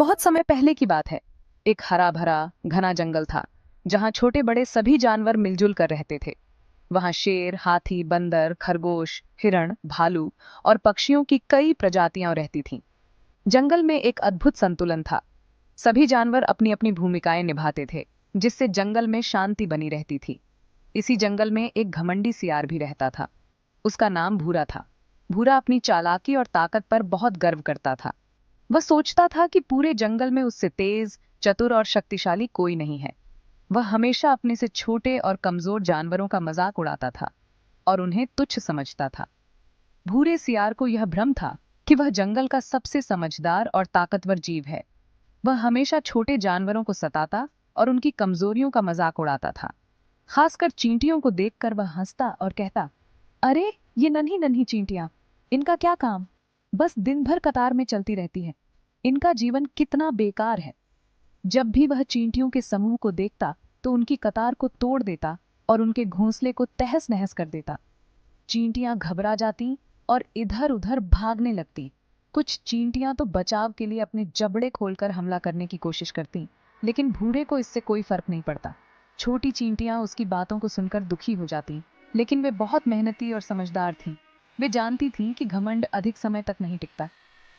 बहुत समय पहले की बात है। एक हरा भरा घना जंगल था जहां छोटे बड़े सभी जानवर मिलजुल कर रहते थे। वहां शेर, हाथी, बंदर, खरगोश, हिरण, भालू और पक्षियों की कई प्रजातियां रहती थीं। जंगल में एक अद्भुत संतुलन था। सभी जानवर अपनी अपनी भूमिकाएं निभाते थे, जिससे जंगल में शांति बनी रहती थी। इसी जंगल में एक घमंडी सियार भी रहता था। उसका नाम भूरा था। भूरा अपनी चालाकी और ताकत पर बहुत गर्व करता था। वह सोचता था कि पूरे जंगल में उससे तेज, चतुर और शक्तिशाली कोई नहीं है। वह हमेशा अपने से छोटे और कमजोर जानवरों का मजाक उड़ाता था और उन्हें तुच्छ समझता था। भूरे सियार को यह भ्रम था कि वह जंगल का सबसे समझदार और ताकतवर जीव है। वह हमेशा छोटे जानवरों को सताता और उनकी कमजोरियों का मजाक उड़ाता था। खासकर चींटियों को देखकर वह हंसता और कहता, अरे ये नन्ही नन्ही चींटियां, इनका क्या काम, बस दिन भर कतार में चलती रहती है। इनका जीवन कितना बेकार है। जब भी वह चींटियों के समूह को देखता तो उनकी कतार को तोड़ देता और उनके घोंसले को तहस नहस कर देता। चींटियां घबरा जाती और इधर उधर भागने लगती। कुछ चींटियां तो बचाव के लिए अपने जबड़े खोलकर हमला करने की कोशिश करती, लेकिन भूरे को इससे कोई फर्क नहीं पड़ता। छोटी चींटियां उसकी बातों को सुनकर दुखी हो जाती, लेकिन वे बहुत मेहनती और समझदार थीं। वे जानती थीं कि घमंड अधिक समय तक नहीं टिकता।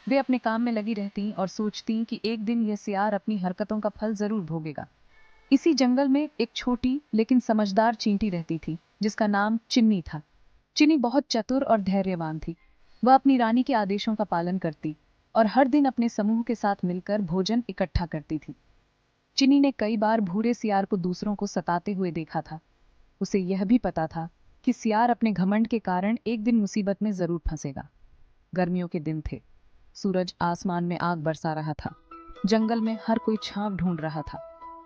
वे अपने काम में लगी रहती और सोचती कि एक दिन यह सियार अपनी हरकतों का फल जरूर भोगेगा। इसी जंगल में एक छोटी लेकिन समझदार चींटी रहती थी, जिसका नाम चिन्नी था। चिन्नी बहुत चतुर और धैर्यवान थी। वह अपनी रानी के आदेशों का पालन करती और हर दिन अपने समूह के साथ मिलकर भोजन इकट्ठा करती थी। चिन्नी ने कई बार भूरे सियार को दूसरों को सताते हुए देखा था। उसे यह भी पता था कि सियार अपने घमंड के कारण एक दिन मुसीबत में जरूर फंसेगा। गर्मियों के दिन थे। सूरज आसमान में आग बरसा रहा था। जंगल में हर कोई छांव ढूंढ रहा था।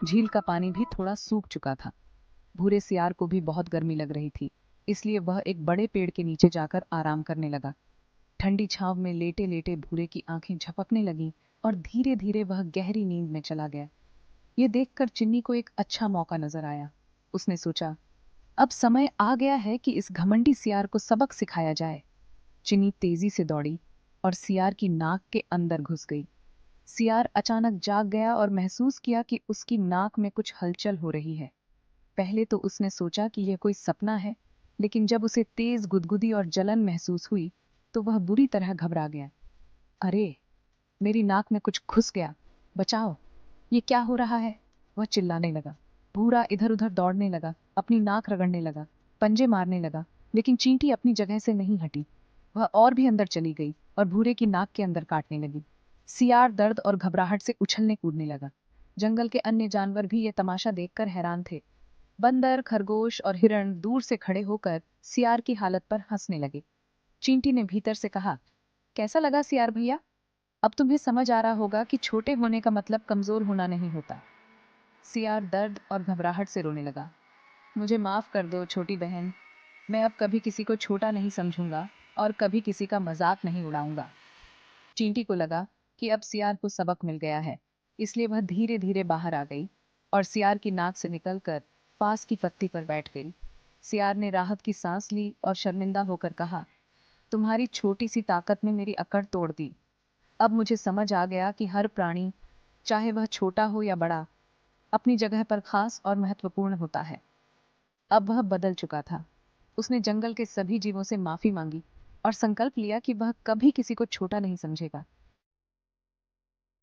झील का पानी भी थोड़ा सूख चुका था। भूरे सियार को भी बहुत गर्मी लग रही थी, इसलिए वह एक बड़े पेड़ के नीचे जाकर आराम करने लगा। ठंडी छांव में लेटे लेटे भूरे की आंखें झपकने लगीं और धीरे धीरे वह गहरी नींद में चला गया। ये देखकर चिन्नी को एक अच्छा मौका नजर आया। उसने सोचा, अब समय आ गया है कि इस घमंडी सियार को सबक सिखाया जाए। चिन्नी तेजी से दौड़ी और सियार की नाक के अंदर घुस गई। सियार अचानक जाग गया और महसूस किया कि उसकी नाक में कुछ हलचल हो रही है। पहले तो उसने सोचा कि यह कोई सपना है, लेकिन जब उसे तेज गुदगुदी और जलन महसूस हुई तो वह बुरी तरह घबरा गया। अरे, मेरी नाक में कुछ घुस गया, बचाओ, ये क्या हो रहा है? वह चिल्लाने लगा। भूरा इधर उधर दौड़ने लगा, अपनी नाक रगड़ने लगा, पंजे मारने लगा, लेकिन चींटी अपनी जगह से नहीं हटी। वह और भी अंदर चली गई और भूरे की नाक के अंदर काटने लगी। सियार दर्द और घबराहट से उछलने कूदने लगा। जंगल के अन्य जानवर भी ये तमाशा देखकर हैरान थे। बंदर, खरगोश और हिरण दूर से खड़े होकर सियार की हालत पर हंसने लगे। चींटी ने भीतर से कहा, कैसा लगा सियार भैया? अब तुम्हें समझ आ रहा होगा कि छोटे होने का मतलब कमजोर होना नहीं होता। सियार दर्द और घबराहट से रोने लगा। मुझे माफ कर दो छोटी बहन, मैं अब कभी किसी को छोटा नहीं समझूंगा और कभी किसी का मजाक नहीं उड़ाऊंगा। चींटी को लगा कि अब सियार को सबक मिल गया है, इसलिए वह धीरे धीरे बाहर आ गई और सियार की नाक से निकलकर पास की पत्ती पर बैठ गई। सियार ने राहत की सांस ली और शर्मिंदा होकर कहा, तुम्हारी छोटी सी ताकत ने मेरी अकड़ तोड़ दी। अब मुझे समझ आ गया कि हर प्राणी, चाहे वह छोटा हो या बड़ा, अपनी जगह पर खास और महत्वपूर्ण होता है। अब वह बदल चुका था। उसने जंगल के सभी जीवों से माफी मांगी और संकल्प लिया कि वह कभी किसी को छोटा नहीं समझेगा।